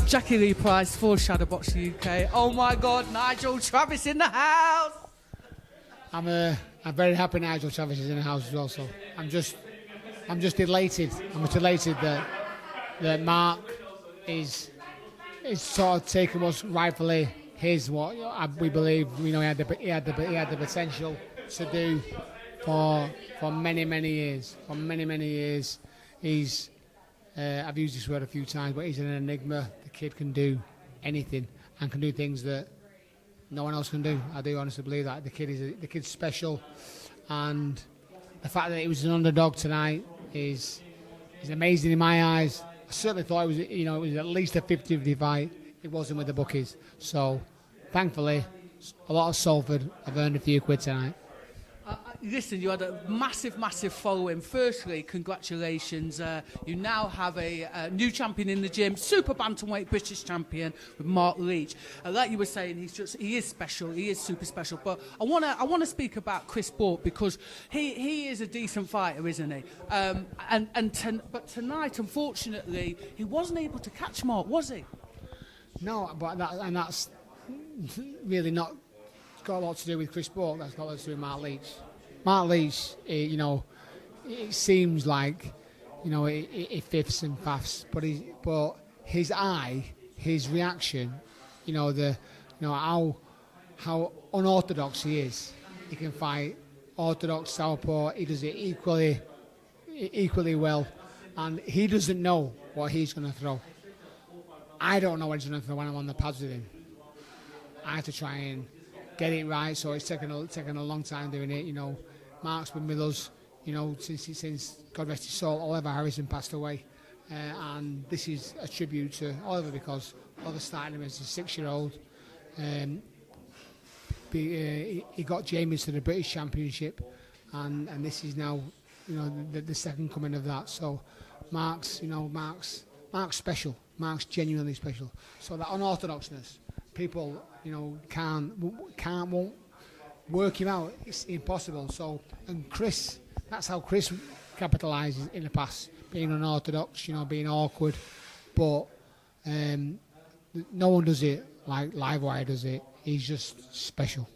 Jacqui-Lee Pryce for Shadowboxruk UK. Oh my God, Nigel Travis in the house! I'm very happy Nigel Travis is in the house as well. So I'm just elated. I'm just elated that Marc is sort of taking what's rightfully his. What we believe, he had the potential to do for many years. For many years, he's. I've used this word a few times, but he's an enigma. The kid can do anything and can do things that no one else can do. I do honestly believe that the kid's special, and the fact that he was an underdog tonight is amazing in my eyes. I certainly thought it was at least a 50-50 fight. It wasn't with the bookies. So, thankfully, a lot of Salford have earned a few quid tonight. Listen, you had a massive following. Firstly, congratulations. You now have a new champion in the gym, super bantamweight British champion with Marc Leach. Like you were saying, he is special. He is super special. But I wanna speak about Chris Bourke because he is a decent fighter, isn't he? But tonight, unfortunately, he wasn't able to catch Marc, was he? No, but that's really not got a lot to do with Chris Bourke. That's got a lot to do with Marc Leach. Marc Leach, it seems like, he fifths and faffs, but his eye, his reaction, how unorthodox he is. He can fight orthodox southpaw. He does it equally well, and he doesn't know what he's going to throw. I don't know what he's going to throw when I'm on the pads with him. I have to try and get it right, so it's taken a long time doing it. Marc's been with us, since God rest his soul, Oliver Harrison passed away, and this is a tribute to Oliver because Oliver started him as a 6-year-old. He got Jamies to the British Championship, and this is now, the second coming of that. So Marc's special. Marc's genuinely special. So that unorthodoxness, people, won't work him out. It's impossible. So, and Chris, that's how Chris capitalises in the past, being unorthodox, being awkward. But no one does it like Livewire does it. He's just special.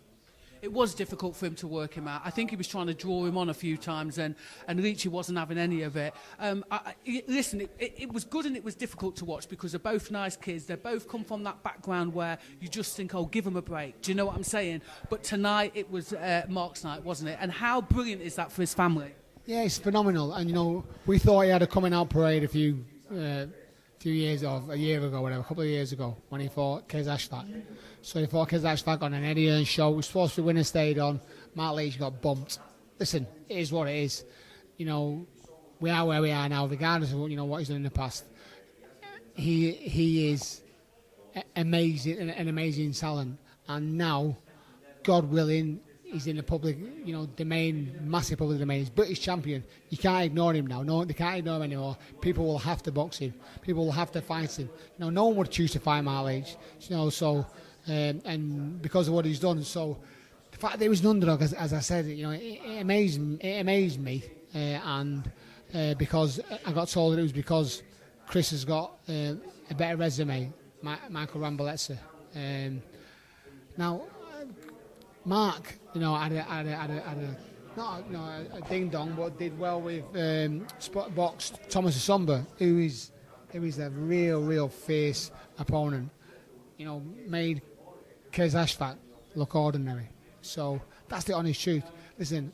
It was difficult for him to work him out. I think he was trying to draw him on a few times, and Leach wasn't having any of it. Listen, it was good and it was difficult to watch because they're both nice kids. They both come from that background where you just think, oh, give them a break. Do you know what I'm saying? But tonight it was Marc's night, wasn't it? And how brilliant is that for his family? Yeah, it's phenomenal. And, we thought he had a coming out parade a year ago, a couple of years ago, when he fought Kazashvak. So he fought Kazashvak on an Eddie Earn show. He was supposed to win and stayed on. Marc Leach got bumped. Listen, it is what it is. We are where we are now, regardless of what he's done in the past. He is amazing, an amazing talent. And now, God willing, he's in the public, domain, massive public domain. He's British champion. You can't ignore him now. No, they can't ignore him anymore. People will have to box him. People will have to fight him. No one would choose to fight Marc Leach. And because of what he's done. So the fact that he was an underdog, as I said, it amazed me. Because I got told that it was because Chris has got a better resume, Michael Ramboletsa. Now, Marc, had a ding dong, but did well with boxed Thomas Asomba, who is a real fierce opponent. Made Kazashvak look ordinary. So that's the honest truth. Listen,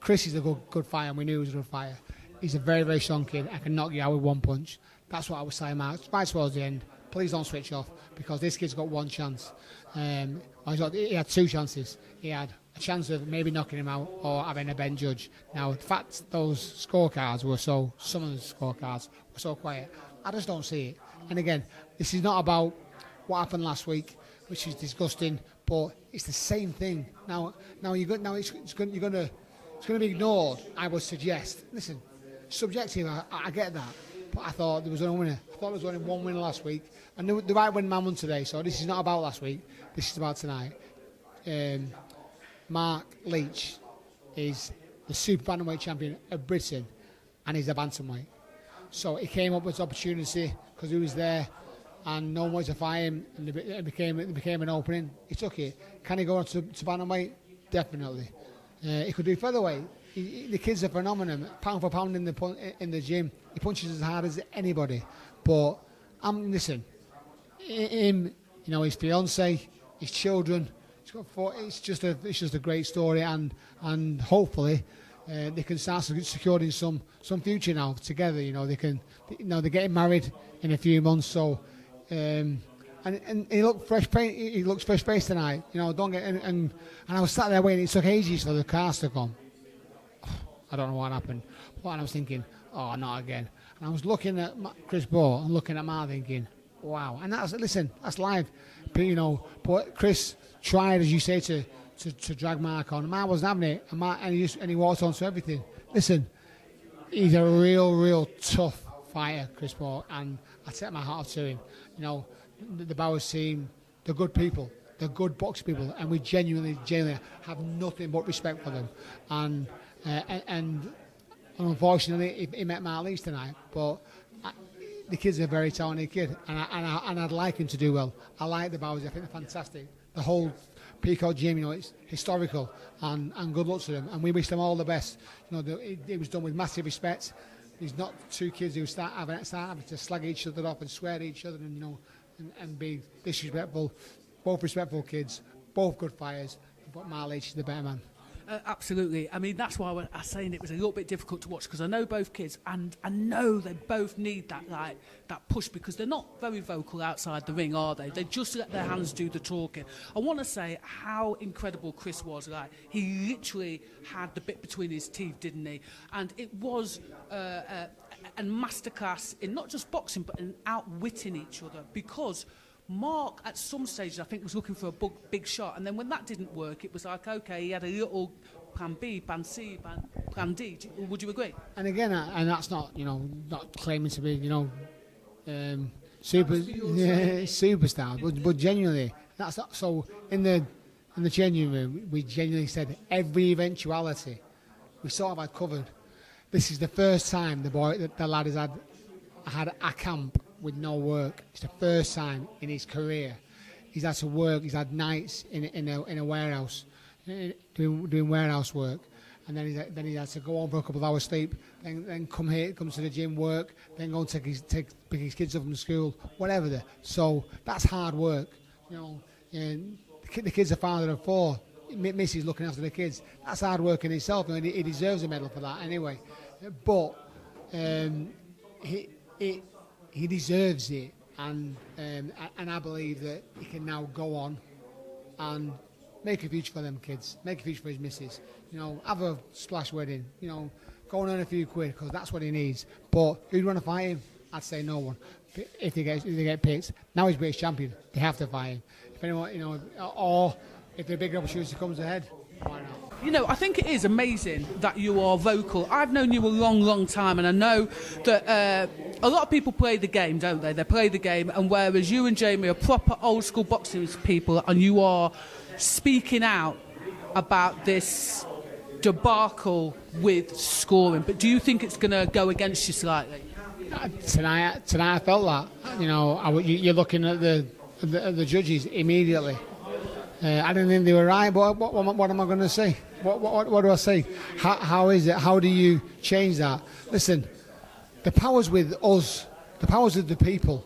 Chris is a good fighter, and we knew he was a good fighter. He's a very strong kid. I can knock you out with one punch. That's what I was saying, Marc. Right towards the end, please don't switch off because this kid's got one chance. He had two chances. He had a chance of maybe knocking him out or having a bench judge. Now, the fact those scorecards were some of the scorecards were so quiet, I just don't see it. And again, this is not about what happened last week, which is disgusting, but it's the same you're going to be ignored. I would suggest. Listen, subjective. I get that, but I thought there was only winner. I thought there was only one winner last week, and the right win man won today. So this is not about last week. This is about tonight. Marc Leach is the super bantamweight champion of Britain, and he's a bantamweight. So he came up with this opportunity because he was there. and no one wanted to fight him, and it became an opening. He took it. Can he go on to bantamweight? Definitely. He could do featherweight. The kid's a phenomenon. Pound for pound in the gym, he punches as hard as anybody. But listen, him, his fiance, his children. It's just a great story, and hopefully they can start securing some future now together. They're getting married in a few months, so. And he looked fresh. He looks fresh faced tonight. And I was sat there waiting. It took ages for the cars to come. I don't know what happened, but I was thinking, oh, not again. And I was looking at Chris Bourke and looking at Marc, thinking, wow. And that's live. But Chris tried, as you say, to drag Marc on. Marc wasn't having it, and he walked on to everything. Listen, he's a real tough fighter, Chris Bourke, and I take my hat off to him. The Bowers team, they're good people, they're good boxing people, and we genuinely have nothing but respect for them. And unfortunately, he met Marc Leach tonight, but the kid's a very talented kid, and I'd like him to do well. I like the Bowers. I think they're fantastic. The whole Peacock gym, it's historical, and good luck to them. And we wish them all the best. It was done with massive respect. There's not two kids who start having to slag each other off and swear at each other, and be disrespectful. Both respectful kids, both good fighters, but Marc Leach is the better man. Absolutely. I mean, that's why I was saying it was a little bit difficult to watch, because I know both kids, and I know they both need that push, because they're not very vocal outside the ring, are they? They just let their hands do the talking. I want to say how incredible Chris was. He literally had the bit between his teeth, didn't he? And it was a masterclass in not just boxing, but in outwitting each other, because Marc, at some stage, I think, was looking for a big shot, and then when that didn't work, it was like, okay, he had a little plan B, plan C, plan D. Would you agree? And again, and that's not, not claiming to be, superstar, but genuinely, that's not, so in the changing room, we genuinely said every eventuality we sort of had covered. This is the first time the lad has had a camp with no work. It's the first time in his career he's had to work. He's had nights in a warehouse doing warehouse work, and then he had to go home for a couple of hours sleep, then come to the gym, work, then go and pick his kids up from school, whatever. So that's hard work, And the kid's a father of 4. Missy's looking after the kids. That's hard work in itself, and he deserves a medal for that anyway. But he deserves it, and I believe that he can now go on and make a future for them kids, make a future for his missus. Have a splash wedding. Go and earn a few quid, because that's what he needs. But who'd want to fight him? I'd say no one. If they get picked, now he's British champion. They have to fight him. If anyone, or if a big opportunity comes ahead, why not? I think it is amazing that you are vocal. I've known you a long time, and I know that a lot of people play the game, don't they? They play the game, and whereas you and Jamie are proper old school boxing people, and you are speaking out about this debacle with scoring. But do you think it's going to go against you slightly? Tonight I felt that. You're looking at the judges immediately. I didn't think they were right, but what am I going to say? What do I say? How is it? How do you change that? Listen, the power's with us. The power's with the people.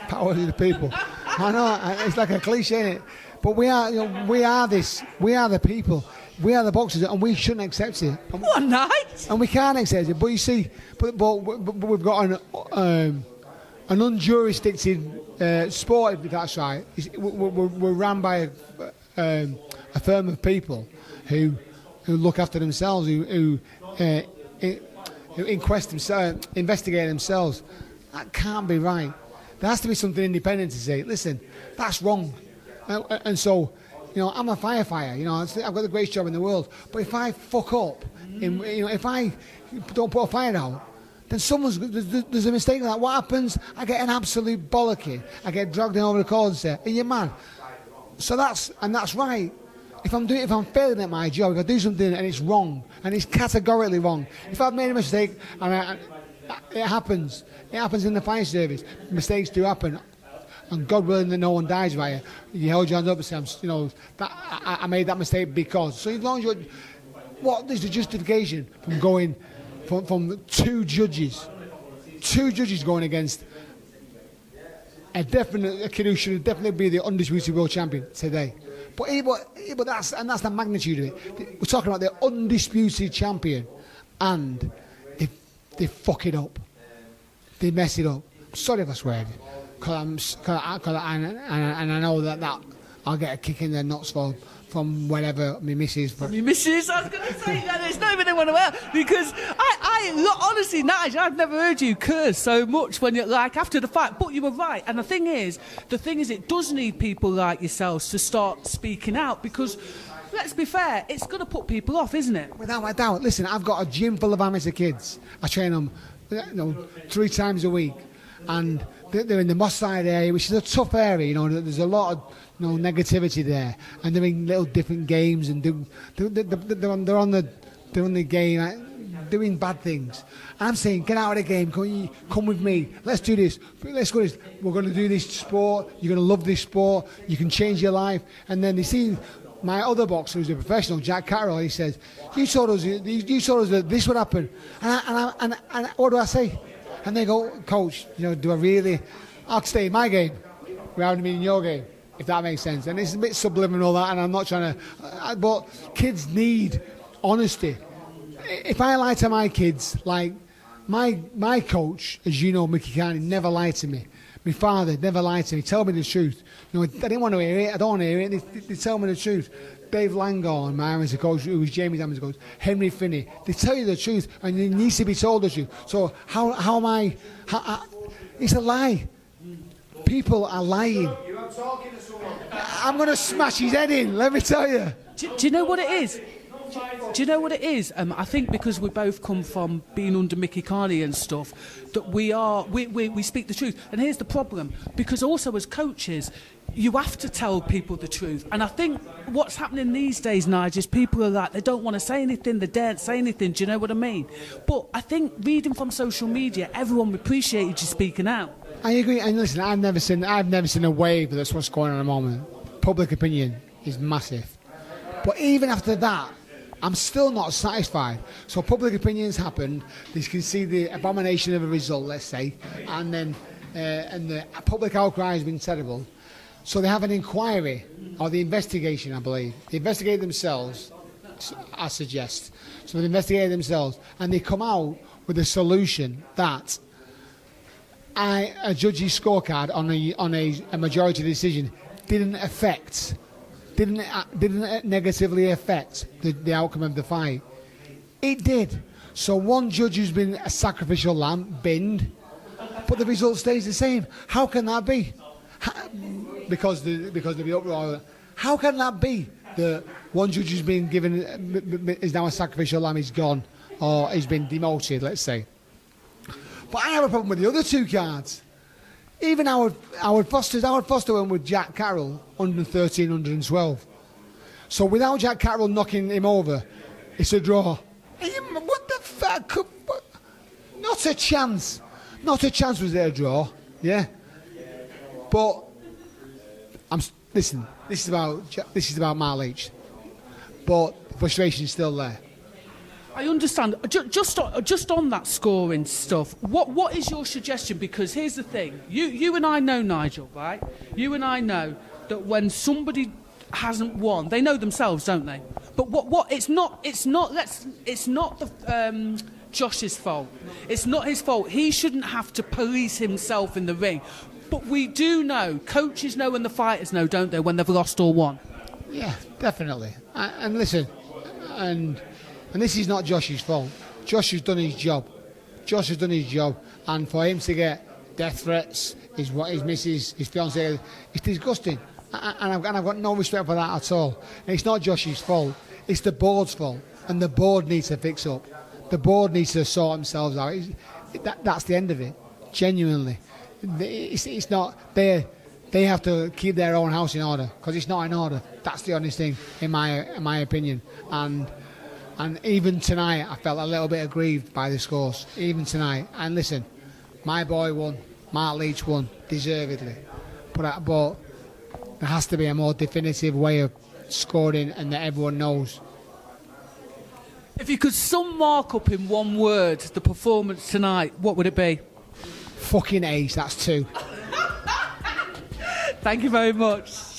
Power with the people. I know, it's like a cliche, isn't it? But we are this. We are the people. We are the boxers, and we shouldn't accept it. What night? And we can't accept it. But you see, but we've got an unjurisdicted sport, if that's right. We're run by a firm of people who look after themselves, who investigate themselves. That can't be right. There has to be something independent to say, listen, that's wrong. And so, I'm a firefighter. I've got the greatest job in the world. But if I fuck up, if I don't put a fire out, then there's a mistake like that. What happens? I get an absolute bollocking. I get dragged in over the corner and say, "Are you mad?" So that's right. If I'm failing at my job, if I do something and it's wrong, and it's categorically wrong, if I've made a mistake and it happens in the fire service, mistakes do happen. and God willing that no one dies by it, you held your hands up and said, that I made that mistake because. So as long as what is the justification from going from two judges going against a kid who should definitely be the undisputed world champion today? But that's the magnitude of it. We're talking about the undisputed champion, and they fuck it up. They mess it up. Sorry if I swear, because I know that I'll get a kick in the nuts from wherever my missus. Your missus, I was going to say that there's nobody I want to wear, because look, honestly, Nigel, I've never heard you curse so much when you're like after the fight. But you were right, and the thing is, it does need people like yourselves to start speaking out, because let's be fair, it's going to put people off, isn't it? Without a doubt. Listen, I've got a gym full of amateur kids. I train them 3 times a week, and they're in the Moss Side area, which is a tough area. There's a lot of negativity there, and they're in little different games, and they're on the game doing bad things. And I'm saying, get out of the game, come with me, let's do this, let's go this. We're going to do this sport, you're going to love this sport, you can change your life. And then they see my other boxer who's a professional, Jack Catterall. He says, you told us that this would happen, and what do I say? And they go, Coach, do I really? I'll stay in my game rather than being in your game, if that makes sense. And it's a bit subliminal, that, and I'm not trying to. But kids need honesty. If I lie to my kids, like my coach, as you know, Mickey Carney, never lied to me. My father never lied to me. Tell me the truth. I didn't want to hear it. I don't want to hear it. They tell me the truth. Dave Langor, my amateur coach, who was Jamie's amateur coach, Henry Finney, they tell you the truth, and it needs to be told the truth. So how am I? It's a lie. People are lying. I'm going to smash his head in, let me tell you. Do you know what it is? Do you know what it is? I think because we both come from being under Mickey Carney and stuff, that we speak the truth. And here's the problem, because also as coaches, you have to tell people the truth. And I think what's happening these days, Nigel, is people are like, they don't want to say anything, they daren't say anything. Do you know what I mean? But I think reading from social media, everyone appreciated you speaking out. I agree. And listen, I've never seen a wave that's what's going on at the moment. Public opinion is massive. But even after that, I'm still not satisfied. So public opinion's happened. They can see the abomination of a result, let's say, and then and the public outcry has been terrible. So they have an inquiry, or the investigation, I believe. They investigate themselves, I suggest. So they investigate themselves, and they come out with a solution that a judge's scorecard on a majority decision didn't negatively affect the outcome of the fight. It did. So one judge who's been a sacrificial lamb binned, but the result stays the same. How can that be? Because of the uproar. How can that be? The one judge who's been given is now a sacrificial lamb, is gone, or he's been demoted, let's say. But I have a problem with the other two cards. Even Howard Foster went with Jack Catterall, 113, 112. So without Jack Catterall knocking him over, it's a draw. What the fuck? Not a chance. Not a chance was there a draw. Yeah. But listen. This is about Marc Leach. But the frustration's still there. I understand. Just on that scoring stuff, what is your suggestion? Because here's the thing. You and I know, Nigel, right? You and I know that when somebody hasn't won, they know themselves, don't they? But what it's not the Josh's fault. It's not his fault. He shouldn't have to police himself in the ring. But we do know, coaches know and the fighters know, don't they, when they've lost or won? Yeah, definitely. And listen, and this is not Josh's fault. Josh has done his job. And for him to get death threats, his missus, his fiancée, it's disgusting. And I've got no respect for that at all. And it's not Josh's fault. It's the board's fault. And the board needs to fix up. The board needs to sort themselves out. That's the end of it. Genuinely. It's not. They have to keep their own house in order, because it's not in order. That's the honest thing, in my opinion. And even tonight, I felt a little bit aggrieved by the scores. Even tonight. And listen, my boy won. Marc Leach won, deservedly. But there has to be a more definitive way of scoring and that everyone knows. If you could sum Marc up in one word, the performance tonight, what would it be? Fucking ace, that's 2. Thank you very much.